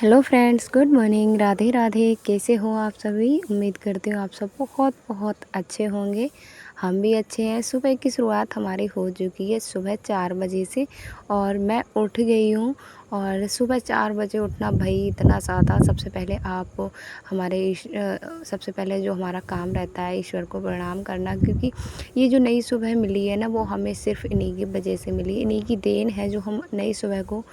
Hello friends, good morning. Radhe Radhe. कैसे हो आप सभी? उम्मीद करती हूँ आप सब बहुत बहुत अच्छे होंगे। हम भी अच्छे हैं। सुबह की शुरुआत हमारी हो चुकी है सुबह 4 बजे से और मैं उठ गई हूँ। और सुबह 4 बजे उठना भाई इतना ज़्यादा, सबसे पहले आप सबसे पहले जो हमारा काम रहता है ईश्वर को प्रणाम करना, क्योंकि ये जो नई सुबह मिली है ना, वो हमें सिर्फ इन्हीं की वजह से मिली, इन्हीं की देन है जो हम नई सुबह को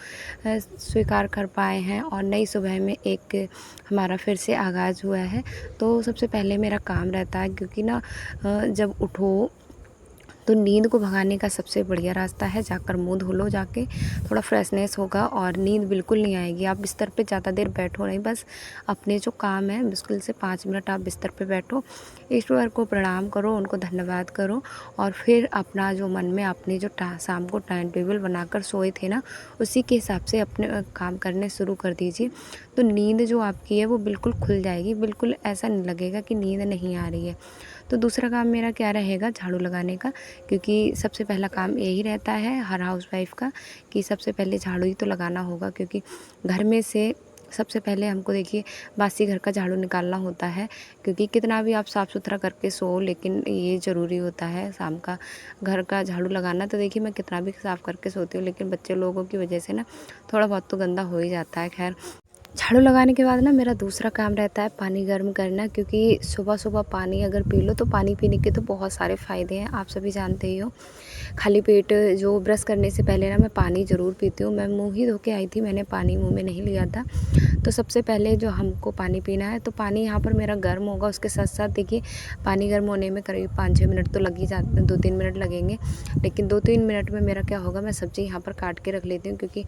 स्वीकार कर पाए हैं और नई सुबह में एक हमारा फिर से आगाज़ हुआ है। तो सबसे पहले मेरा काम रहता है, क्योंकि ना जब उठो तो नींद को भगाने का सबसे बढ़िया रास्ता है जाकर मुँह धो लो, जाके थोड़ा फ्रेशनेस होगा और नींद बिल्कुल नहीं आएगी। आप बिस्तर पे ज़्यादा देर बैठो नहीं, बस अपने जो काम है मुश्किल से 5 मिनट आप बिस्तर पे बैठो, ईश्वर को प्रणाम करो, उनको धन्यवाद करो और फिर अपना जो मन में आपने जो शाम को टाइम टेबल बनाकर सोए थे ना, उसी के हिसाब से अपने काम करने शुरू कर दीजिए। तो नींद जो आपकी है वो बिल्कुल खुल जाएगी, बिल्कुल ऐसा नहीं लगेगा कि नींद नहीं आ रही है। तो दूसरा काम मेरा क्या रहेगा? झाड़ू लगाने का, क्योंकि सबसे पहला काम यही रहता है हर हाउसवाइफ़ का कि सबसे पहले झाड़ू ही तो लगाना होगा, क्योंकि घर में से सबसे पहले हमको देखिए बासी घर का झाड़ू निकालना होता है। क्योंकि कितना भी आप साफ़ सुथरा करके सो, लेकिन ये ज़रूरी होता है शाम का घर का झाड़ू लगाना। तो देखिए मैं कितना भी साफ़ करके सोती हूँ, लेकिन बच्चे लोगों की वजह से ना थोड़ा बहुत तो गंदा हो ही जाता है। खैर, झाड़ू लगाने के बाद ना मेरा दूसरा काम रहता है पानी गर्म करना, क्योंकि सुबह-सुबह पानी अगर पी लो तो पानी पीने के तो बहुत सारे फ़ायदे हैं, आप सभी जानते ही हो। खाली पेट जो ब्रश करने से पहले ना मैं पानी ज़रूर पीती हूँ। मैं मुँह ही धो के आई थी, मैंने पानी मुँह में नहीं लिया था। तो सबसे पहले जो हमको पानी पीना है, तो पानी यहाँ पर मेरा गर्म होगा, उसके साथ-साथ देखिए पानी गर्म होने में करीब 5-6 मिनट तो लग ही जाते हैं, 2-3 मिनट लगेंगे। लेकिन 2-3 मिनट में मेरा क्या होगा, मैं सब्ज़ी यहाँ पर काट के रख लेती हूँ, क्योंकि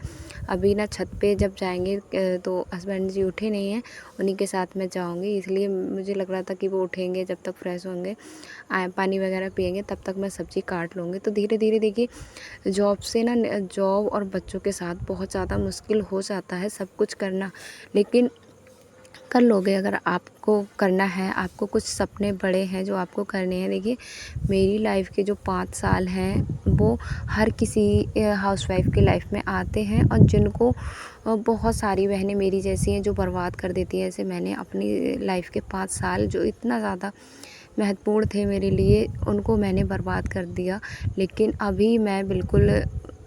अभी ना छत पे जब जाएँगे तो हस्बैंड जी उठे नहीं हैं, उन्हीं के साथ मैं जाऊँगी। इसलिए मुझे लग रहा था कि वो उठेंगे, जब तक फ्रेश होंगे, पानी वगैरह पिएँगे, तब तक मैं सब्ज़ी काट लूँगी। तो धीरे-धीरे देखिए जॉब और बच्चों के साथ बहुत ज़्यादा मुश्किल हो जाता है सब कुछ करना, लेकिन कर लोगे अगर आपको करना है। आपको कुछ सपने बड़े हैं जो आपको करने हैं। देखिए मेरी लाइफ के जो 5 साल हैं वो हर किसी हाउसवाइफ़ की लाइफ में आते हैं, और जिनको बहुत सारी बहनें मेरी जैसी हैं जो बर्बाद कर देती हैं। ऐसे मैंने अपनी लाइफ के 5 साल जो इतना ज़्यादा महत्वपूर्ण थे मेरे लिए, उनको मैंने बर्बाद कर दिया। लेकिन अभी मैं बिल्कुल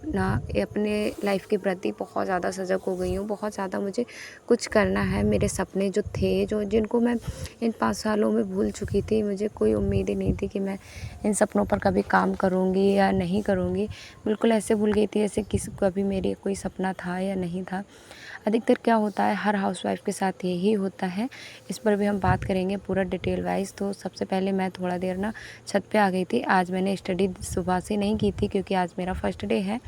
ना अपने लाइफ के प्रति बहुत ज़्यादा सजग हो गई हूँ। बहुत ज़्यादा मुझे कुछ करना है। मेरे सपने जो थे, जो जिनको मैं इन 5 सालों में भूल चुकी थी, मुझे कोई उम्मीद ही नहीं थी कि मैं इन सपनों पर कभी काम करूँगी या नहीं करूँगी। बिल्कुल ऐसे भूल गई थी जैसे किसी कभी मेरे कोई सपना था या नहीं था। अधिकतर क्या होता है हर हाउसवाइफ़ के साथ यही होता है। इस पर भी हम बात करेंगे पूरा डिटेल वाइज़। तो सबसे पहले मैं थोड़ा देर ना छत पे आ गई थी। आज मैंने स्टडी सुबह से नहीं की थी, क्योंकि आज मेरा फर्स्ट डे है।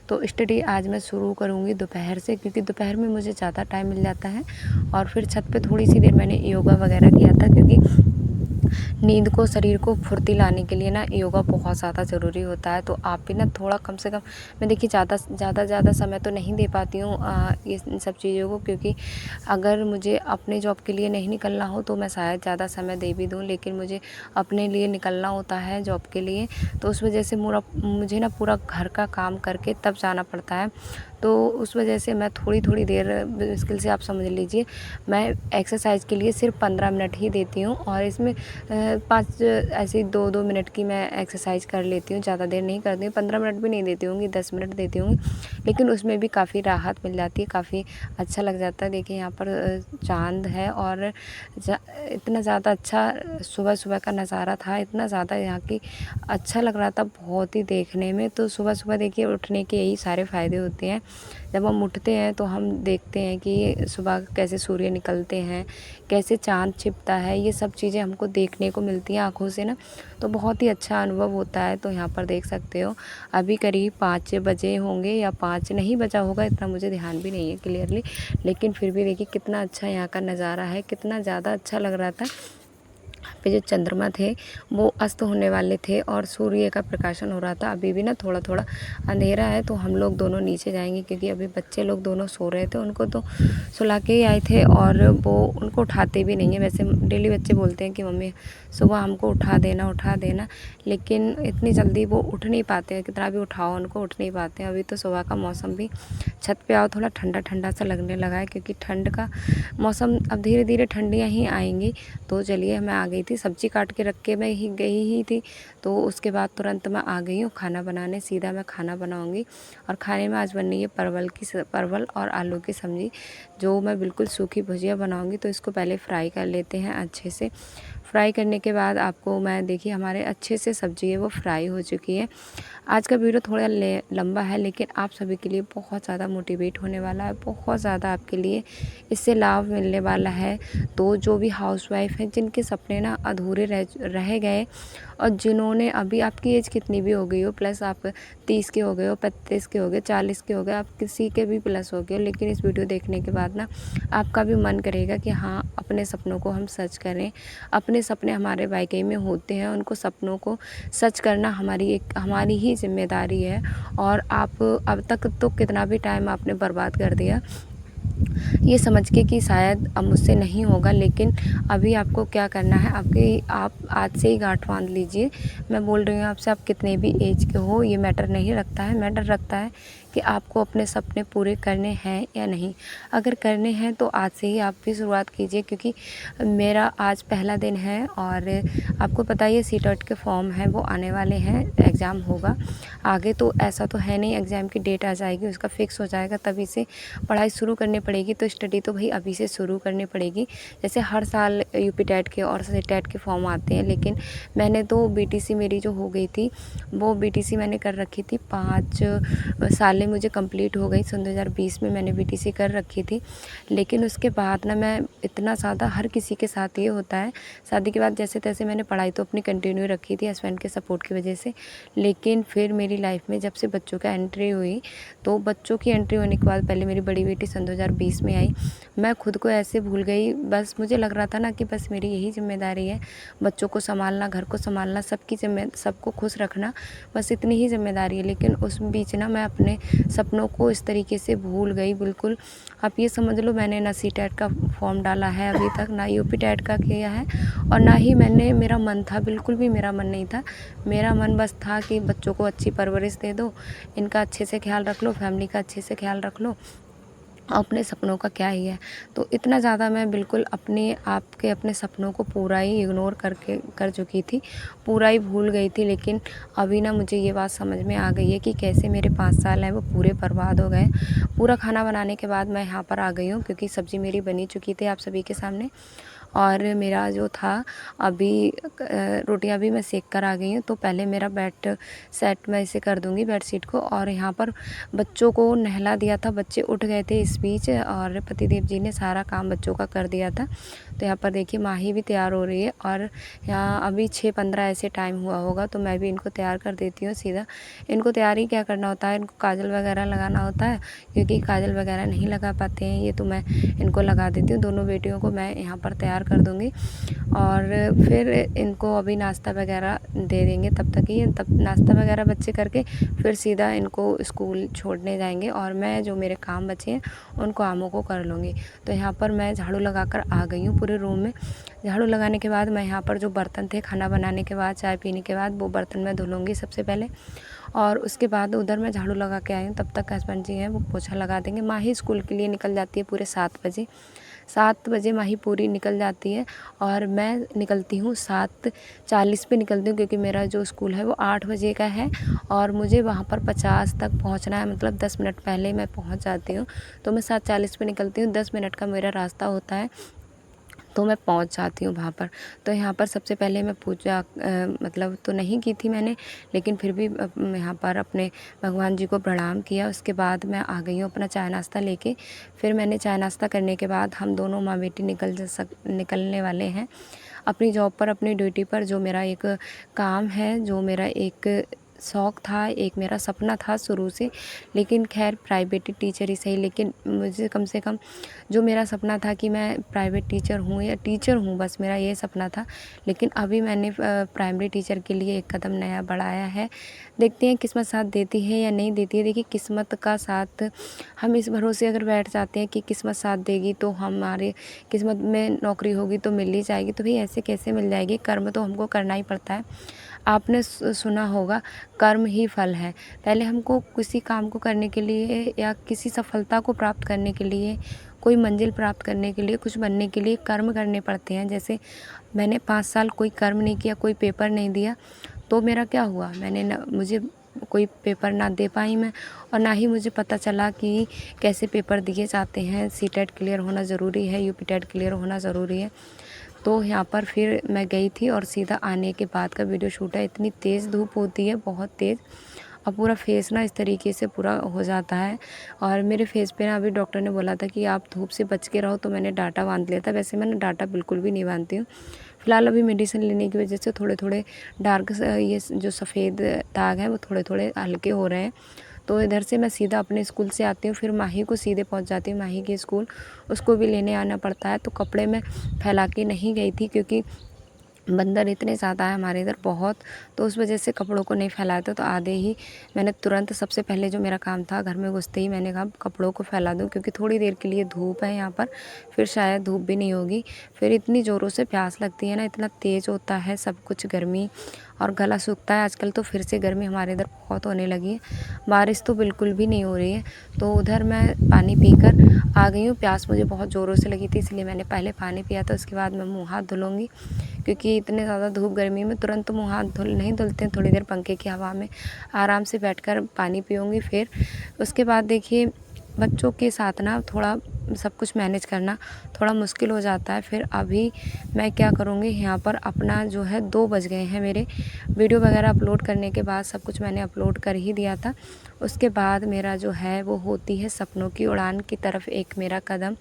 तो स्टडी आज मैं शुरू करूँगी दोपहर से, क्योंकि दोपहर में मुझे ज़्यादा टाइम मिल जाता है। और फिर छत पे थोड़ी-सी देर मैंने योगा वगैरह किया था, क्योंकि नींद को, शरीर को फुर्ती लाने के लिए ना योगा बहुत ज़्यादा ज़रूरी होता है। तो आप भी ना थोड़ा कम से कम, मैं देखिए ज़्यादा समय तो नहीं दे पाती हूँ ये इन सब चीज़ों को, क्योंकि अगर मुझे अपने जॉब के लिए नहीं निकलना हो तो मैं शायद ज़्यादा समय दे भी दूँ, लेकिन मुझे अपने लिए निकलना होता है जॉब के लिए। तो उस वजह से मुझे ना पूरा घर का काम करके तब जाना पड़ता है। तो उस वजह से मैं थोड़ी-थोड़ी देर, मुश्किल से आप समझ लीजिए, मैं एक्सरसाइज़ के लिए सिर्फ 15 मिनट ही देती हूँ, और इसमें 5 ऐसे 2-2 मिनट की मैं एक्सरसाइज़ कर लेती हूँ, ज़्यादा देर नहीं करती हूँ। 15 मिनट भी नहीं देती होंगी, 10 मिनट देती होंगी, लेकिन उसमें भी काफ़ी राहत मिल जाती है, काफ़ी अच्छा लग जाता है। देखिए यहाँ पर चाँद है, और इतना ज़्यादा अच्छा सुबह-सुबह का नज़ारा था, इतना ज़्यादा यहाँ की अच्छा लग रहा था बहुत ही देखने में। तो सुबह-सुबह देखिए उठने के यही सारे फ़ायदे होते हैं। जब हम उठते हैं तो हम देखते हैं कि सुबह कैसे सूर्य निकलते हैं, कैसे चाँद छिपता है, ये सब चीज़ें हमको देखने को मिलती हैं आँखों से ना, तो बहुत ही अच्छा अनुभव होता है। तो यहाँ पर देख सकते हो अभी करीब 5 बजे होंगे, या 5 नहीं बजा होगा, इतना मुझे ध्यान भी नहीं है क्लियरली, लेकिन फिर भी देखिए कितना अच्छा यहाँ का नज़ारा है, कितना ज़्यादा अच्छा लग रहा था। पे जो चंद्रमा थे वो अस्त होने वाले थे और सूर्य का प्रकाशन हो रहा था। अभी भी ना थोड़ा थोड़ा अंधेरा है, तो हम लोग दोनों नीचे जाएंगे क्योंकि अभी बच्चे लोग दोनों सो रहे थे। उनको तो सुला के ही आए थे और वो उनको उठाते भी नहीं है। वैसे डेली बच्चे बोलते हैं कि मम्मी सुबह हमको उठा देना, लेकिन इतनी जल्दी वो उठ नहीं पाते हैं। कितना भी उठाओ उनको उठ नहीं पाते हैं। अभी तो सुबह का मौसम भी, छत पे आओ थोड़ा ठंडा ठंडा सा लगने लगा है क्योंकि ठंड का मौसम, अब धीरे धीरे ठंडियाँ ही आएंगी। तो चलिए मैं आ गई थी, सब्जी काट के रख के मैं ही गई ही थी, तो उसके बाद तुरंत मैं आ गई हूँ खाना बनाने। सीधा मैं खाना बनाऊँगी और खाने में आज बननी है परवल और आलू की सब्ज़ी, जो मैं बिल्कुल सूखी भुजिया बनाऊँगी। तो इसको पहले फ्राई कर लेते हैं अच्छे से। फ्राई करने के बाद आपको मैं देखिए हमारे अच्छे से सब्ज़ी है वो फ्राई हो चुकी है। आज का वीडियो थोड़ा लंबा है, लेकिन आप सभी के लिए बहुत ज़्यादा मोटिवेट होने वाला है, बहुत ज़्यादा आपके लिए इससे लाभ मिलने वाला है। तो जो भी हाउसवाइफ हैं जिनके सपने ना अधूरे रह गए, और जिन्होंने अभी, आपकी एज कितनी भी हो गई हो, प्लस आप 30 के हो गए हो, 35 के हो गए, 40 के हो गए, आप किसी के भी प्लस हो गए हो, लेकिन इस वीडियो देखने के बाद ना आपका भी मन करेगा कि हाँ अपने सपनों को हम सच करें। अपने सपने हमारे वाकई में होते हैं, उनको सपनों को सच करना हमारी ही ज़िम्मेदारी है। और आप अब तक तो कितना भी टाइम आपने बर्बाद कर दिया ये समझ के कि शायद अब मुझसे नहीं होगा, लेकिन अभी आपको क्या करना है, आप आज से ही गांठ बांध लीजिए। मैं बोल रही हूँ आपसे, आप कितने भी एज के हो ये मैटर नहीं रखता है। मैटर रखता है कि आपको अपने सपने पूरे करने हैं या नहीं। अगर करने हैं तो आज से ही आप भी शुरुआत कीजिए, क्योंकि मेरा आज पहला दिन है और आपको पता ही है सीटेट के फॉर्म हैं वो आने वाले हैं, एग्ज़ाम होगा आगे। तो ऐसा तो है नहीं एग्ज़ाम की डेट आ जाएगी उसका फिक्स हो जाएगा तभी से पढ़ाई शुरू करनी पड़ेगी। तो स्टडी तो भाई अभी से शुरू करनी पड़ेगी। जैसे हर साल यूपी टेट के और सीटेट के फॉर्म आते हैं, लेकिन मैंने तो बीटीसी मेरी जो हो गई थी वो बीटीसी मैंने कर रखी थी, 5 सालें मुझे कंप्लीट हो गई। सन 2020 में मैंने बीटीसी कर रखी थी। लेकिन उसके बाद ना मैं इतना ज़्यादा, हर किसी के साथ ये होता है, शादी के बाद जैसे तैसे मैंने पढ़ाई तो अपनी कंटिन्यू रखी थी हस्बैंड के सपोर्ट की वजह से। लेकिन फिर मेरी लाइफ में जब से बच्चों का एंट्री हुई, तो बच्चों की एंट्री होने के बाद पहले मेरी बड़ी बेटी सन 2020 में आई। मैं खुद को ऐसे भूल गई, बस मुझे लग रहा था ना कि बस मेरी यही ज़िम्मेदारी है, बच्चों को संभालना, घर को संभालना, सबको खुश रखना, बस इतनी ही ज़िम्मेदारी है। लेकिन उस बीच ना मैं अपने सपनों को इस तरीके से भूल गई बिल्कुल। आप ये समझ लो मैंने ना सीटेट का फॉर्म डाला है अभी तक, ना यूपी टेट का किया है, और ना ही मेरा मन था, बिल्कुल भी मेरा मन नहीं था। मेरा मन बस था कि बच्चों को अच्छी परवरिश दे दो, इनका अच्छे से ख्याल रख लो, फैमिली का अच्छे से ख्याल रख लो, अपने सपनों का क्या ही है। तो इतना ज़्यादा मैं बिल्कुल अपने सपनों को पूरा ही इग्नोर कर चुकी थी, पूरा ही भूल गई थी। लेकिन अभी ना मुझे ये बात समझ में आ गई है कि कैसे मेरे 5 साल हैं वो पूरे बर्बाद हो गए। पूरा खाना बनाने के बाद मैं यहाँ पर आ गई हूँ क्योंकि सब्ज़ी मेरी बनी चुकी थी आप सभी के सामने, और मेरा जो था अभी रोटियां भी मैं सेक कर आ गई हूँ। तो पहले मेरा बेड सेट मैं इसे कर दूँगी बेडशीट को, और यहाँ पर बच्चों को नहला दिया था, बच्चे उठ गए थे इस बीच, और पतिदेव जी ने सारा काम बच्चों का कर दिया था। तो यहाँ पर देखिए माही भी तैयार हो रही है, और यहाँ अभी 6:15 ऐसे टाइम हुआ होगा, तो मैं भी इनको तैयार कर देती हूँ सीधा। इनको तैयारी क्या करना होता है, इनको काजल वगैरह लगाना होता है, क्योंकि काजल वगैरह नहीं लगा पाते हैं ये, तो मैं इनको लगा देती हूँ। दोनों बेटियों को मैं यहाँ पर तैयार कर दूँगी, और फिर इनको अभी नाश्ता वगैरह दे देंगे। तब नाश्ता वगैरह बच्चे करके फिर सीधा इनको स्कूल छोड़ने जाएंगे, और मैं जो मेरे काम बचे हैं उन कामों को कर लूँगी। तो यहाँ पर मैं झाड़ू लगा कर आ गई हूँ पूरे रूम में। झाड़ू लगाने के बाद मैं यहाँ पर जो बर्तन थे खाना बनाने के बाद, चाय पीने के बाद, वो बर्तन मैं धुलूँगी सबसे पहले, और उसके बाद उधर मैं झाड़ू लगा के आई हूँ। तब तक हस्बैंड जी हैं वो पोछा लगा देंगे। माही स्कूल के लिए निकल जाती है पूरे 7 बजे माही पूरी निकल जाती है, और मैं निकलती हूँ 7:40 पे निकलती हूँ, क्योंकि मेरा जो स्कूल है वो 8 बजे का है, और मुझे वहाँ पर 50 तक पहुँचना है, मतलब 10 मिनट पहले मैं पहुँच जाती हूँ। तो मैं 7:40 पे निकलती हूँ, 10 मिनट का मेरा रास्ता होता है, तो मैं पहुंच जाती हूँ वहाँ पर। तो यहाँ पर सबसे पहले मैं पूजा मतलब तो नहीं की थी मैंने, लेकिन फिर भी यहाँ पर अपने भगवान जी को प्रणाम किया। उसके बाद मैं आ गई हूँ अपना चाय नाश्ता लेके। फिर मैंने चाय नाश्ता करने के बाद हम दोनों माँ बेटी निकलने वाले हैं अपनी जॉब पर, अपनी ड्यूटी पर। जो मेरा एक काम है, जो मेरा एक शौक़ था, एक मेरा सपना था शुरू से। लेकिन खैर प्राइवेट टीचर ही सही, लेकिन मुझे कम से कम जो मेरा सपना था कि मैं प्राइवेट टीचर हूँ या टीचर हूँ, बस मेरा ये सपना था। लेकिन अभी मैंने प्राइमरी टीचर के लिए एक कदम नया बढ़ाया है। देखते हैं किस्मत साथ देती है या नहीं देती है। देखिए किस्मत का साथ हम इस भरोसे अगर बैठ जाते हैं कि किस्मत साथ देगी तो हमारे किस्मत में नौकरी होगी तो मिल ही जाएगी, तो भाई ऐसे कैसे मिल जाएगी। कर्म तो हमको करना ही पड़ता है। आपने सुना होगा कर्म ही फल है। पहले हमको किसी काम को करने के लिए या किसी सफलता को प्राप्त करने के लिए, कोई मंजिल प्राप्त करने के लिए, कुछ बनने के लिए कर्म करने पड़ते हैं। जैसे मैंने 5 साल कोई कर्म नहीं किया, कोई पेपर नहीं दिया, तो मेरा क्या हुआ, मुझे कोई पेपर ना दे पाई मैं, और ना ही मुझे पता चला कि कैसे पेपर दिए जाते हैं। सीटेट क्लियर होना ज़रूरी है, यूपीटेट क्लियर होना ज़रूरी है। तो यहाँ पर फिर मैं गई थी और सीधा आने के बाद का वीडियो शूट है। इतनी तेज़ धूप होती है, बहुत तेज़, और पूरा फेस ना इस तरीके से पूरा हो जाता है। और मेरे फेस पे ना अभी डॉक्टर ने बोला था कि आप धूप से बच के रहो, तो मैंने डाटा बांध लिया था। वैसे मैंने डाटा बिल्कुल भी नहीं बांधती हूँ। फ़िलहाल अभी मेडिसिन लेने की वजह से थोड़े-थोड़े डार्क ये जो सफ़ेद दाग हैं वो थोड़े-थोड़े हल्के हो रहे हैं। तो इधर से मैं सीधा अपने स्कूल से आती हूँ, फिर माही को सीधे पहुँच जाती हूँ, माही के स्कूल। उसको भी लेने आना पड़ता है, तो कपड़े मैं फैला के नहीं गई थी क्योंकि बंदर इतने ज़्यादा है हमारे इधर बहुत, तो उस वजह से कपड़ों को नहीं फैलाया था। तो आधे ही मैंने तुरंत, सबसे पहले जो मेरा काम था घर में घुसते ही मैंने कहा कपड़ों को फैला दूँ, क्योंकि थोड़ी देर के लिए धूप है यहाँ पर, फिर शायद धूप भी नहीं होगी। फिर इतनी ज़ोरों से प्यास लगती है ना, इतना तेज़ होता है सब कुछ, गर्मी, और गला सूखता है। आजकल तो फिर से गर्मी हमारे इधर बहुत होने लगी है, बारिश तो बिल्कुल भी नहीं हो रही है। तो उधर मैं पानी पीकर आ गई हूँ। प्यास मुझे बहुत ज़ोरों से लगी थी, इसलिए मैंने पहले पानी पिया था, उसके बाद मैं मुँह हाथ धुलूँगी, क्योंकि इतने ज़्यादा धूप गर्मी में तुरंत तो मुँह हाथ नहीं धुलते हैं। थोड़ी देर पंखे की हवा में आराम से बैठकर पानी पीऊँगी। फिर उसके बाद देखिए बच्चों के साथ ना थोड़ा सब कुछ मैनेज करना थोड़ा मुश्किल हो जाता है। फिर अभी मैं क्या करूँगी, यहाँ पर अपना जो है 2 बज गए हैं मेरे। वीडियो वगैरह अपलोड करने के बाद सब कुछ मैंने अपलोड कर ही दिया था। उसके बाद मेरा जो है वो होती है सपनों की उड़ान की तरफ एक मेरा कदम।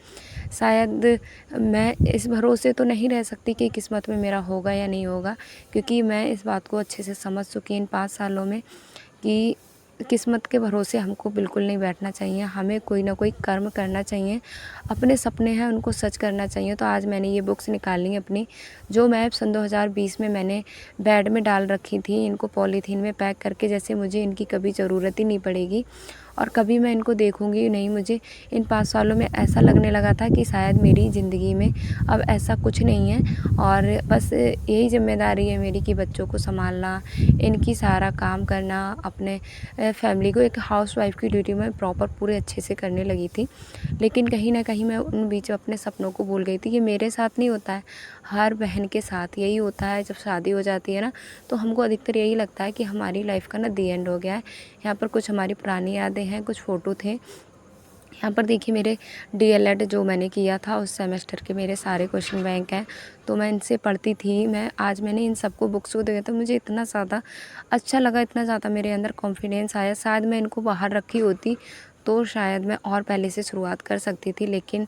शायद मैं इस भरोसे तो नहीं रह सकती कि किस्मत में मेरा होगा या नहीं होगा, क्योंकि मैं इस बात को अच्छे से समझ चुकी इन 5 सालों में कि किस्मत के भरोसे हमको बिल्कुल नहीं बैठना चाहिए। हमें कोई ना कोई कर्म करना चाहिए, अपने सपने हैं उनको सच करना चाहिए। तो आज मैंने ये बुक्स निकाली अपनी, जो मैं सन 2020 में मैंने बेड में डाल रखी थी, इनको पॉलीथीन में पैक करके, जैसे मुझे इनकी कभी ज़रूरत ही नहीं पड़ेगी और कभी मैं इनको देखूँगी नहीं। मुझे इन 5 सालों में ऐसा लगने लगा था कि शायद मेरी ज़िंदगी में अब ऐसा कुछ नहीं है, और बस यही ज़िम्मेदारी है मेरी कि बच्चों को सँभालना, इनकी सारा काम करना, अपने फैमिली को, एक हाउसवाइफ़ की ड्यूटी में प्रॉपर पूरे अच्छे से करने लगी थी। लेकिन कहीं न कहीं मैं उन बीच अपने सपनों को भूल गई थी। ये मेरे साथ नहीं होता है, हर बहन के साथ यही होता है। जब शादी हो जाती है ना, तो हमको अधिकतर यही लगता है कि हमारी लाइफ़ का ना दी एंड हो गया है। यहाँ पर कुछ हमारी पुरानी यादें हैं, कुछ फ़ोटो थे। यहाँ पर देखिए मेरे डीएलएड जो मैंने किया था उस सेमेस्टर के मेरे सारे क्वेश्चन बैंक हैं, तो मैं इनसे पढ़ती थी। आज मैंने इन सबको बुक्स को देखा तो मुझे इतना ज़्यादा अच्छा लगा, इतना ज़्यादा मेरे अंदर कॉन्फिडेंस आया। शायद मैं इनको बाहर रखी होती तो शायद मैं और पहले से शुरुआत कर सकती थी, लेकिन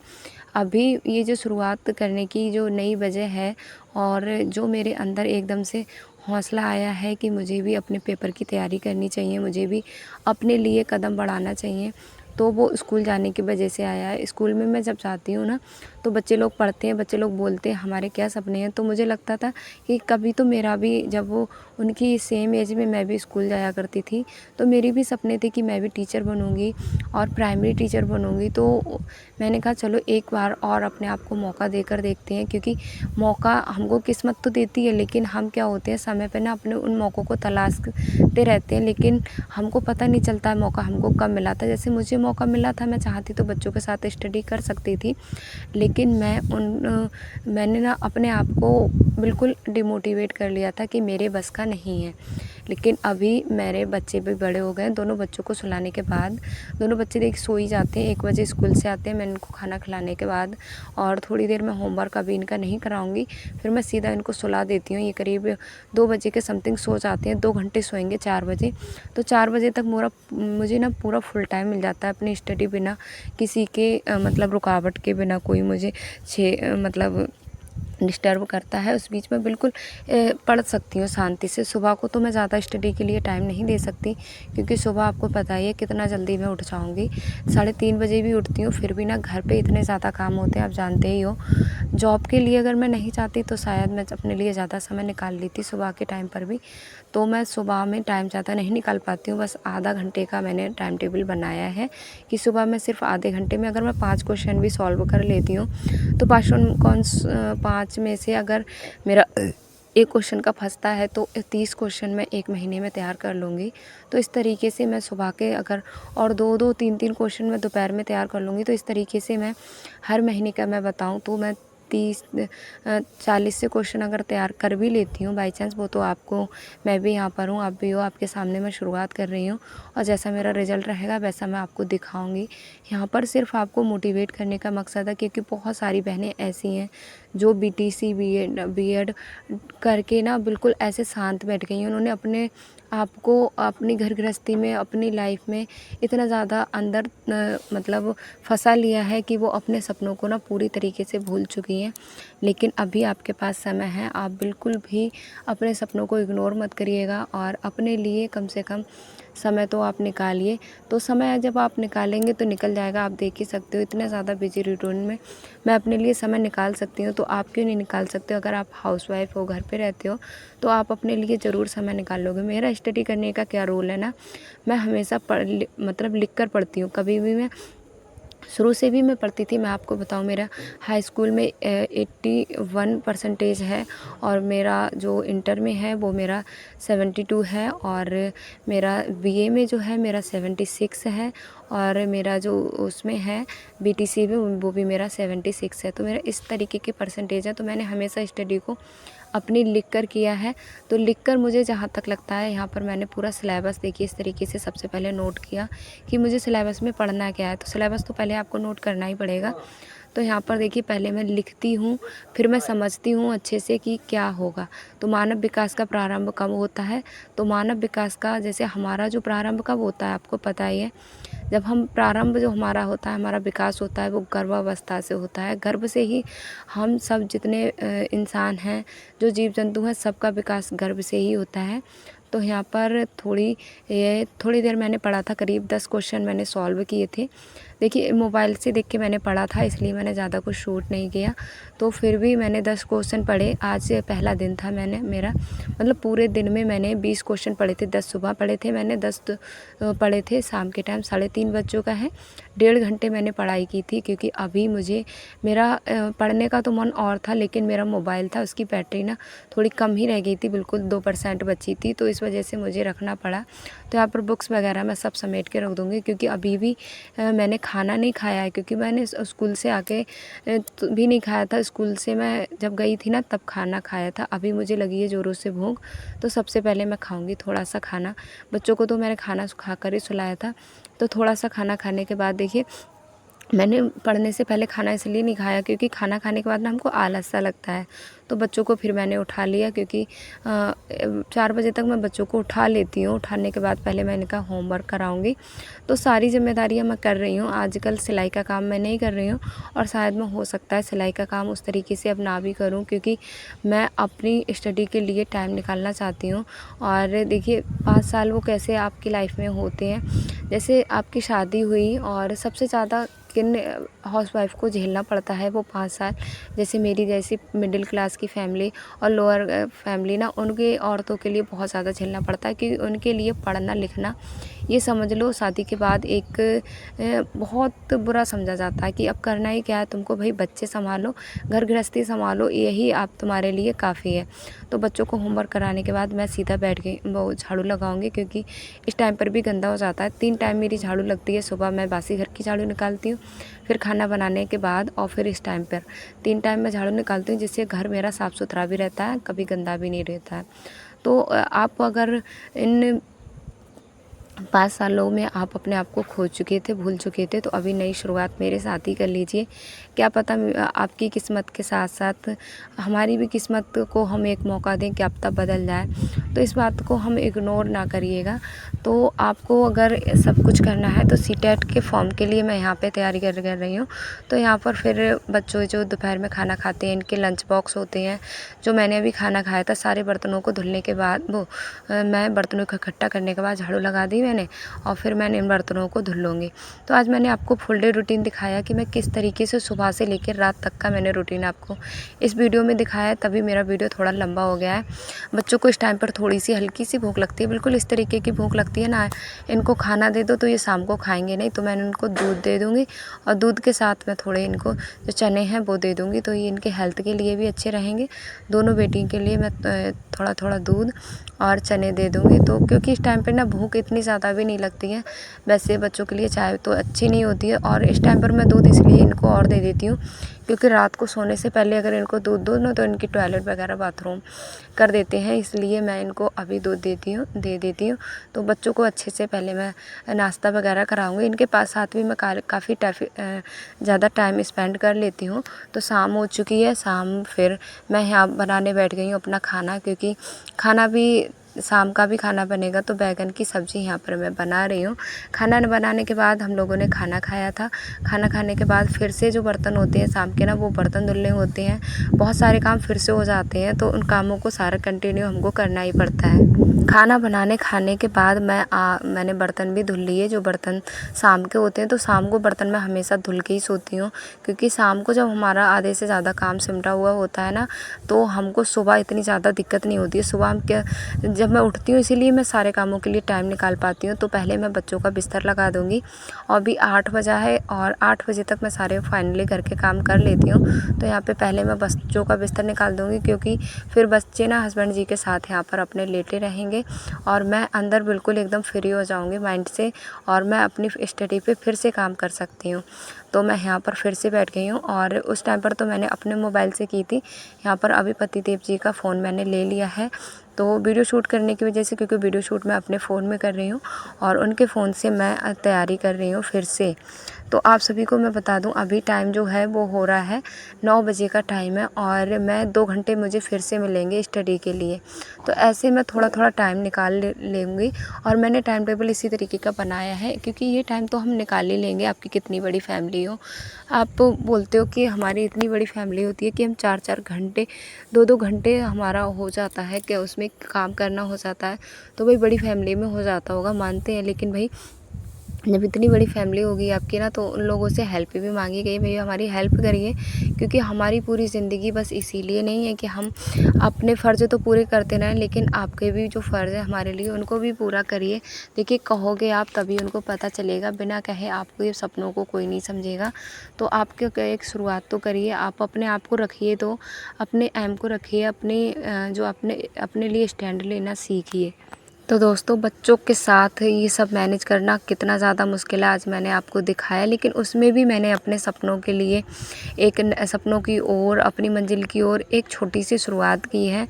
अभी ये जो शुरुआत करने की जो नई वजह है, और जो मेरे अंदर एकदम से हौसला आया है कि मुझे भी अपने पेपर की तैयारी करनी चाहिए, मुझे भी अपने लिए कदम बढ़ाना चाहिए, तो वो स्कूल जाने की वजह से आया है। स्कूल में मैं जब जाती हूँ ना, तो बच्चे लोग पढ़ते हैं, बच्चे लोग बोलते हैं हमारे क्या सपने हैं, तो मुझे लगता था कि कभी तो मेरा भी, जब वो उनकी सेम एज में मैं भी स्कूल जाया करती थी, तो मेरी भी सपने थे कि मैं भी टीचर बनूँगी और प्राइमरी टीचर बनूँगी। तो मैंने कहा चलो एक बार और अपने आप को मौका देकर देखते हैं, क्योंकि मौका हमको किस्मत तो देती है, लेकिन हम क्या होते हैं समय पे ना अपने उन मौक़ों को तलाशते रहते हैं, लेकिन हमको पता नहीं चलता है मौका हमको कब मिला था। जैसे मुझे मौका मिला था, मैं चाहती तो बच्चों के साथ स्टडी कर सकती थी, लेकिन मैंने ना अपने आप को बिल्कुल डिमोटिवेट कर लिया था कि मेरे बस का नहीं है। लेकिन अभी मेरे बच्चे भी बड़े हो गए हैं। दोनों बच्चों को सुलाने के बाद, दोनों बच्चे देख सो ही जाते हैं, 1 बजे स्कूल से आते हैं, मैं इनको खाना खिलाने के बाद और थोड़ी देर मैं होमवर्क अभी इनका नहीं कराऊँगी, फिर मैं सीधा इनको सुला देती हूँ। ये करीब 2 बजे के समथिंग सो जाते हैं, 2 घंटे सोएंगे 4 बजे। तो 4 बजे तक मुझे ना पूरा फुल टाइम मिल जाता है अपनी स्टडी, बिना किसी के मतलब रुकावट के, बिना कोई मुझे मतलब डिस्टर्ब करता है, उस बीच में बिल्कुल पढ़ सकती हूँ शांति से। सुबह को तो मैं ज़्यादा स्टडी के लिए टाइम नहीं दे सकती, क्योंकि सुबह आपको पता ही है कितना जल्दी मैं उठ जाऊँगी। 3:30 बजे भी उठती हूँ, फिर भी ना घर पे इतने ज़्यादा काम होते हैं, आप जानते ही हो। जॉब के लिए अगर मैं नहीं चाहती तो शायद मैं अपने लिए ज़्यादा समय निकाल लेती सुबह के टाइम पर भी। तो मैं सुबह में टाइम ज़्यादा नहीं निकाल पाती हूँ, बस आधा घंटे का मैंने टाइम टेबल बनाया है कि सुबह में सिर्फ आधे घंटे में अगर मैं 5 क्वेश्चन भी सॉल्व कर लेती हूँ तो 5 में से अगर मेरा एक क्वेश्चन का फंसता है तो 30 क्वेश्चन मैं 1 महीने में तैयार कर लूँगी। तो इस तरीके से मैं सुबह के अगर और 2-2 3-3 क्वेश्चन मैं दोपहर में तैयार कर लूँगी, तो इस तरीके से मैं हर महीने का मैं बताऊँ तो मैं 40 से क्वेश्चन अगर तैयार कर भी लेती हूँ बाई चांस, वो तो आपको, मैं भी यहाँ पर हूँ, आप भी हो, आपके सामने मैं शुरुआत कर रही हूँ और जैसा मेरा रिज़ल्ट रहेगा वैसा मैं आपको दिखाऊंगी। यहाँ पर सिर्फ आपको मोटिवेट करने का मकसद है, क्योंकि बहुत सारी बहनें ऐसी हैं जो बीटीसी बीएड करके ना बिल्कुल ऐसे शांत बैठ गई हैं। उन्होंने अपने आप को अपनी घर गृहस्थी में, अपनी लाइफ में इतना ज़्यादा अंदर मतलब फंसा लिया है कि वो अपने सपनों को ना पूरी तरीके से भूल चुकी हैं। लेकिन अभी आपके पास समय है, आप बिल्कुल भी अपने सपनों को इग्नोर मत करिएगा और अपने लिए कम से कम समय तो आप निकालिए। तो समय जब आप निकालेंगे तो निकल जाएगा, आप देख ही सकते हो इतने ज़्यादा बिजी रूटीन में मैं अपने लिए समय निकाल सकती हूँ, तो आप क्यों नहीं निकाल सकते हो? अगर आप हाउसवाइफ हो, घर पे रहते हो, तो आप अपने लिए ज़रूर समय निकाल लोगे। मेरा स्टडी करने का क्या रूल है ना, मैं हमेशा मतलब लिख कर पढ़ती हूँ। कभी भी मैं शुरू से भी मैं पढ़ती थी। मैं आपको बताऊँ, मेरा हाई स्कूल में 81 परसेंटेज है और मेरा जो इंटर में है वो मेरा 72 है और मेरा बीए में जो है मेरा 76 है और मेरा जो उसमें है बीटीसी में वो भी मेरा 76 है। तो मेरा इस तरीके के परसेंटेज है। तो मैंने हमेशा स्टडी को अपनी लिख कर किया है। तो लिख कर मुझे जहाँ तक लगता है, यहाँ पर मैंने पूरा सिलेबस देखिए इस तरीके से सबसे पहले नोट किया कि मुझे सिलेबस में पढ़ना क्या है। तो सिलेबस तो पहले आपको नोट करना ही पड़ेगा। तो यहाँ पर देखिए पहले मैं लिखती हूँ, फिर मैं समझती हूँ अच्छे से कि क्या होगा। तो मानव विकास का प्रारंभ कब होता है? तो मानव विकास का जैसे हमारा जो प्रारंभ कब होता है आपको पता ही है। जब हम प्रारंभ जो हमारा होता है, हमारा विकास होता है, वो गर्भावस्था से होता है। गर्भ से ही हम सब जितने इंसान हैं, जो जीव जंतु हैं, सबका विकास गर्भ से ही होता है। तो यहाँ पर थोड़ी देर मैंने पढ़ा था, करीब 10 क्वेश्चन मैंने सॉल्व किए थे। देखिए मोबाइल से देख के मैंने पढ़ा था, इसलिए मैंने ज़्यादा कुछ शूट नहीं किया। तो फिर भी मैंने 10 क्वेश्चन पढ़े। आज पहला दिन था मेरा मतलब पूरे दिन में मैंने 20 क्वेश्चन पढ़े थे। 10 सुबह पढ़े थे मैंने, 10 पढ़े थे शाम के टाइम। 3:30 बज चुका है, 1.5 घंटे मैंने पढ़ाई की थी, क्योंकि अभी मुझे मेरा पढ़ने का तो मन और था, लेकिन मेरा मोबाइल था, उसकी बैटरी ना थोड़ी कम ही रह गई थी, बिल्कुल 2% बची थी, तो इस वजह से मुझे रखना पड़ा। तो यहाँ पर बुक्स वगैरह मैं सब समेट के रख दूँगी, क्योंकि अभी भी मैंने खाना नहीं खाया है, क्योंकि मैंने स्कूल से आके भी नहीं खाया था। स्कूल से मैं जब गई थी ना तब खाना खाया था। अभी मुझे लगी है ज़ोरों से भूख, तो सबसे पहले मैं खाऊंगी थोड़ा सा खाना। बच्चों को तो मैंने खाना खा कर ही सुलाया था। तो थोड़ा सा खाना खाने के बाद देखिए मैंने पढ़ने से पहले खाना इसलिए नहीं खाया, क्योंकि खाना खाने के बाद ना हमको आलस सा लगता है। तो बच्चों को फिर मैंने उठा लिया, क्योंकि 4 बजे तक मैं बच्चों को उठा लेती हूँ। उठाने के बाद पहले मैंने कहा होमवर्क कराऊंगी। तो सारी जिम्मेदारियाँ मैं कर रही हूँ। आजकल सिलाई का काम मैं नहीं कर रही हूँ, और शायद मैं हो सकता है सिलाई का काम उस तरीके से अब ना भी करूँ, क्योंकि मैं अपनी स्टडी के लिए टाइम निकालना चाहती हूँ। और देखिए 5 साल वो कैसे आपकी लाइफ में होते हैं, जैसे आपकी शादी हुई और सबसे ज़्यादा किन हाउसवाइफ को झेलना पड़ता है वो 5 साल। जैसे मेरी जैसी मिडिल क्लास की फैमिली और लोअर फैमिली ना, उनके औरतों के लिए बहुत ज़्यादा झेलना पड़ता है, क्योंकि उनके लिए पढ़ना लिखना, ये समझ लो शादी के बाद एक बहुत बुरा समझा जाता है कि अब करना ही क्या है तुमको, भाई बच्चे संभालो, घर गृहस्थी संभालो, यही आप तुम्हारे लिए काफ़ी है। तो बच्चों को होमवर्क कराने के बाद मैं सीधा बैठ गई वो झाड़ू लगाऊंगी, क्योंकि इस टाइम पर भी गंदा हो जाता है। 3 टाइम मेरी झाड़ू लगती है। सुबह मैं बासी घर की झाड़ू निकालती हूँ, फिर खाना बनाने के बाद, और फिर इस टाइम पर 3 टाइम मैं झाड़ू निकालती हूँ, जिससे घर मेरा साफ़ सुथरा भी रहता है, कभी गंदा भी नहीं रहता है। तो आप अगर इन 5 सालों में आप अपने आप को खो चुके थे, भूल चुके थे, तो अभी नई शुरुआत मेरे साथ ही कर लीजिए। क्या पता आपकी किस्मत के साथ-साथ हमारी भी किस्मत को हम एक मौका दें, क्या पता बदल जाए। तो इस बात को हम इग्नोर ना करिएगा। तो आपको अगर सब कुछ करना है तो सीटेट के फॉर्म के लिए मैं यहाँ पे तैयारी कर रही हूँ। तो यहाँ पर फिर बच्चों जो दोपहर में खाना खाते हैं, इनके लंच बॉक्स होते हैं। जो मैंने अभी खाना खाया था, सारे बर्तनों को धुलने के बाद मैं बर्तनों को इकट्ठा करने के बाद झाड़ू लगा दी मैंने, और फिर मैंने इन बर्तनों को धुल लूँगी। तो आज मैंने आपको फुल डे रूटीन दिखाया कि मैं किस तरीके से सुबह से लेकर रात तक का मैंने रूटीन आपको इस वीडियो में दिखाया, तभी मेरा वीडियो थोड़ा लंबा हो गया है। बच्चों को इस टाइम पर थोड़ी सी हल्की सी भूख लगती है, बिल्कुल इस तरीके की भूख लगती है ना, इनको खाना दे दो तो ये शाम को खाएंगे नहीं, तो मैंने उनको दूध दे दूँगी, और दूध के साथ मैं थोड़े इनको जो चने हैं वो दे दूँगी, तो ये इनके हेल्थ के लिए भी अच्छे रहेंगे। दोनों बेटी के लिए मैं थोड़ा थोड़ा दूध और चने दे दूँगी। तो क्योंकि इस टाइम पे ना भूख इतनी ज़्यादा भी नहीं लगती है, वैसे बच्चों के लिए चाय तो अच्छी नहीं होती है, और इस टाइम पर मैं दूध इसलिए इनको और दे देती हूँ क्योंकि रात को सोने से पहले अगर इनको दूध दो ना तो इनकी टॉयलेट वगैरह बाथरूम कर देते हैं, इसलिए मैं इनको अभी दूध दे देती हूँ। तो बच्चों को अच्छे से पहले मैं नाश्ता वगैरह कराऊँगी। इनके पास साथ भी मैं काफ़ी ज़्यादा टाइम स्पेंड कर लेती हूँ। तो शाम हो चुकी है, शाम फिर मैं यहाँ बनाने बैठ गई हूँ अपना खाना, क्योंकि खाना भी शाम का भी खाना बनेगा। तो बैंगन की सब्ज़ी यहाँ पर मैं बना रही हूँ। खाना बनाने के बाद हम लोगों ने खाना खाया था। खाना खाने के बाद फिर से जो बर्तन होते हैं शाम के ना, वो बर्तन धुलने होते हैं। बहुत सारे काम फिर से हो जाते हैं, तो उन कामों को सारा कंटिन्यू हमको करना ही पड़ता है। खाना खाने के बाद मैंने बर्तन भी धुल लिए, जो बर्तन शाम के होते हैं। तो शाम को बर्तन मैं हमेशा धुल के ही सोती हूँ, क्योंकि शाम को जब हमारा आधे से ज़्यादा काम सिमटा हुआ होता है ना, तो हमको सुबह इतनी ज़्यादा दिक्कत नहीं होती है। सुबह हम जब मैं उठती हूँ, इसीलिए मैं सारे कामों के लिए टाइम निकाल पाती हूँ। तो पहले मैं बच्चों का बिस्तर लगा दूँगी, और अभी 8 बजा है और 8 बजे तक मैं सारे फाइनली घर के काम कर लेती हूँ। तो यहाँ पे पहले मैं बच्चों का बिस्तर निकाल दूँगी, क्योंकि फिर बच्चे ना हस्बैंड जी के साथ यहाँ पर अपने लेटे रहेंगे, और मैं अंदर बिल्कुल एकदम फ्री हो जाऊँगी माइंड से, और मैं अपनी स्टडी पे फिर से काम कर सकती हूँ। तो मैं यहाँ पर फिर से बैठ गई हूँ, और उस टाइम पर तो मैंने अपने मोबाइल से की थी। यहाँ पर अभी पतिदेव जी का फ़ोन मैंने ले लिया है, तो वीडियो शूट करने की वजह से, क्योंकि वीडियो शूट मैं अपने फ़ोन में कर रही हूँ और उनके फ़ोन से मैं तैयारी कर रही हूँ फिर से। तो आप सभी को मैं बता दूं, अभी टाइम जो है वो हो रहा है 9 बजे का टाइम है, और मैं 2 घंटे मुझे फिर से मिलेंगे स्टडी के लिए। तो ऐसे मैं थोड़ा थोड़ा टाइम निकाल लेंगी, और मैंने टाइम टेबल इसी तरीके का बनाया है, क्योंकि ये टाइम तो हम निकाल ही लेंगे, आपकी कितनी बड़ी फैमिली हो। आप बोलते हो कि हमारी इतनी बड़ी फैमिली होती है कि हम 4-4 घंटे 2-2 घंटे हमारा हो जाता है कि उसमें काम करना हो जाता है। तो भाई बड़ी फैमिली में हो जाता होगा, मानते हैं, लेकिन भाई जब इतनी बड़ी फैमिली होगी आपकी ना, तो उन लोगों से हेल्प भी मांगी गई, भैया हमारी हेल्प करिए। क्योंकि हमारी पूरी ज़िंदगी बस इसीलिए नहीं है कि हम अपने फ़र्ज़ तो पूरे करते रहें, लेकिन आपके भी जो फ़र्ज़ है हमारे लिए उनको भी पूरा करिए। देखिए, कहोगे आप तभी उनको पता चलेगा, बिना कहे आपको ये सपनों को कोई नहीं समझेगा। तो आपके एक शुरुआत तो करिए, आप अपने आप को रखिए, तो अपने एम को रखिए, जो अपने लिए स्टैंड लेना सीखिए। तो दोस्तों, बच्चों के साथ ये सब मैनेज करना कितना ज़्यादा मुश्किल है, आज मैंने आपको दिखाया। लेकिन उसमें भी मैंने अपने सपनों के लिए सपनों की ओर, अपनी मंजिल की ओर एक छोटी सी शुरुआत की है।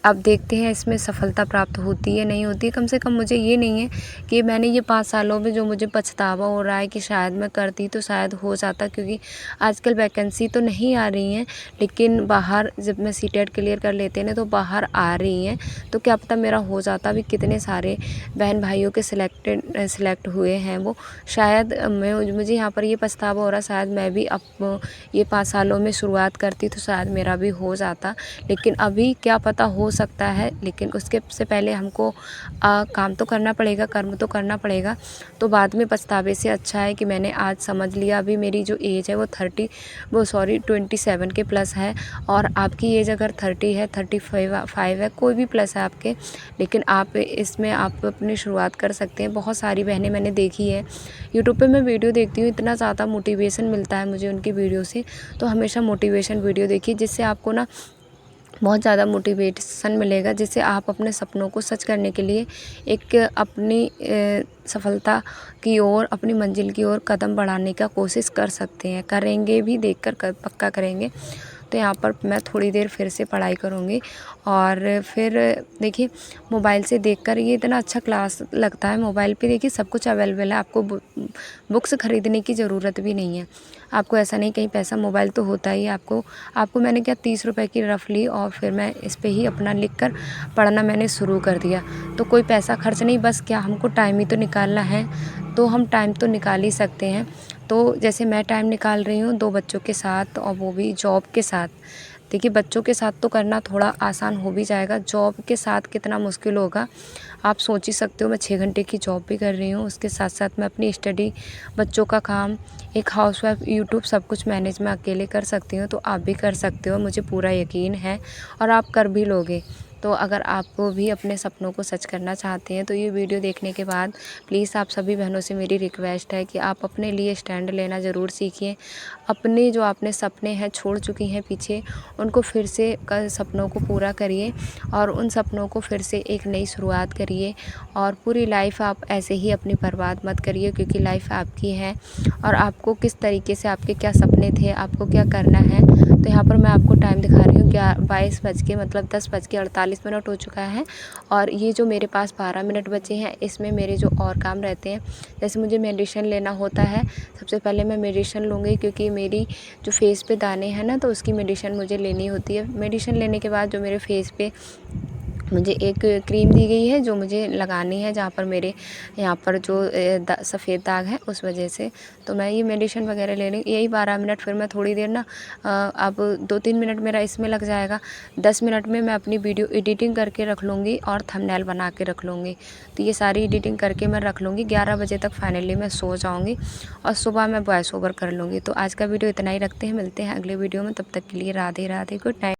अब देखते हैं इसमें सफलता प्राप्त होती है नहीं होती है। कम से कम मुझे ये नहीं है कि मैंने ये 5 सालों में जो मुझे पछतावा हो रहा है कि शायद मैं करती तो शायद हो जाता, क्योंकि आजकल वैकेंसी तो नहीं आ रही हैं, लेकिन बाहर जब मैं सीटेट क्लियर कर लेते हैं ना, तो बाहर आ रही हैं। तो क्या पता मेरा हो जाता। अभी कितने सारे बहन भाइयों के सिलेक्ट हुए हैं वो, शायद मुझे यहाँ पर ये पछतावा हो रहा, शायद मैं भी अब ये 5 सालों में शुरुआत करती तो शायद मेरा भी हो जाता। लेकिन अभी क्या पता, हो सकता है, लेकिन उसके से पहले हमको काम तो करना पड़ेगा, कर्म तो करना पड़ेगा। तो बाद में पछतावे से अच्छा है कि मैंने आज समझ लिया। अभी मेरी जो एज है वो 27 के प्लस है, और आपकी एज अगर 30 है, 35 है, कोई भी प्लस है आपके, लेकिन आप इसमें आप अपनी शुरुआत कर सकते हैं। बहुत सारी बहनें मैंने देखी है, यूट्यूब पे मैं वीडियो देखती हूँ, इतना ज़्यादा मोटिवेशन मिलता है मुझे उनकी वीडियो से। तो हमेशा मोटिवेशन वीडियो देखिए, जिससे आपको ना बहुत ज़्यादा मोटिवेशन मिलेगा, जिससे आप अपने सपनों को सच करने के लिए एक अपनी सफलता की ओर, अपनी मंजिल की ओर कदम बढ़ाने का कोशिश कर सकते हैं। करेंगे भी, देखकर पक्का करेंगे। तो यहाँ पर मैं थोड़ी देर फिर से पढ़ाई करूँगी। और फिर देखिए मोबाइल से देखकर ये इतना अच्छा क्लास लगता है। मोबाइल पे देखिए सब कुछ अवेलेबल है, आपको बुक्स खरीदने की ज़रूरत भी नहीं है। आपको ऐसा नहीं कहीं पैसा, मोबाइल तो होता ही है आपको मैंने क्या 30 रुपए की रफ़ ली और फिर मैं इस पे ही अपना लिख कर पढ़ना मैंने शुरू कर दिया। तो कोई पैसा खर्च नहीं, बस क्या हमको टाइम ही तो निकालना है, तो हम टाइम तो निकाल ही सकते हैं। तो जैसे मैं टाइम निकाल रही हूँ 2 बच्चों के साथ और वो भी जॉब के साथ। देखिए बच्चों के साथ तो करना थोड़ा आसान हो भी जाएगा, जॉब के साथ कितना मुश्किल होगा आप सोच ही सकते हो। मैं 6 घंटे की जॉब भी कर रही हूँ, उसके साथ साथ मैं अपनी स्टडी, बच्चों का काम, एक हाउसवाइफ़, यूट्यूब सब कुछ मैनेज मैं अकेले कर सकती हूँ। तो आप भी कर सकते हो, मुझे पूरा यकीन है और आप कर भी लोगे। तो अगर आप भी अपने सपनों को सच करना चाहते हैं तो ये वीडियो देखने के बाद प्लीज़ आप सभी बहनों से मेरी रिक्वेस्ट है कि आप अपने लिए स्टैंड लेना ज़रूर सीखिए। अपने जो आपने सपने हैं छोड़ चुकी हैं पीछे, उनको फिर से सपनों को पूरा करिए और उन सपनों को फिर से एक नई शुरुआत करिए। और पूरी लाइफ आप ऐसे ही अपनी बर्बाद मत करिए, क्योंकि लाइफ आपकी है और आपको किस तरीके से, आपके क्या सपने थे, आपको क्या करना है। तो यहाँ पर मैं आपको टाइम दिखा रही हूँ, 22 बज के मतलब 10:48 हो चुका है और ये जो मेरे पास 12 मिनट बचे हैं, इसमें मेरे जो और काम रहते हैं, जैसे मुझे मेडिसिन लेना होता है। सबसे पहले मैं मेडिसिन लूँगी, क्योंकि मेरी जो फेस पे दाने हैं ना, तो उसकी मेडिसिन मुझे लेनी होती है। मेडिसिन लेने के बाद जो मेरे फेस पे मुझे एक क्रीम दी गई है जो मुझे लगानी है, जहाँ पर मेरे यहाँ पर जो सफ़ेद दाग है उस वजह से। तो मैं ये मेडिसिन वगैरह ले रही हूँ, यही 12 मिनट। फिर मैं थोड़ी देर ना अब 2-3 मिनट मेरा इसमें लग जाएगा। 10 मिनट में मैं अपनी वीडियो एडिटिंग करके रख लूँगी और थंबनेल बना के रख लूँगी। तो ये सारी एडिटिंग करके मैं रख लूँगी, 11 बजे तक फाइनली मैं सो जाऊँगी और सुबह मैं वॉइस ओवर कर लूँगी। तो आज का वीडियो इतना ही रखते हैं, मिलते हैं अगले वीडियो में। तब तक के लिए राधे राधे, गुड नाइट।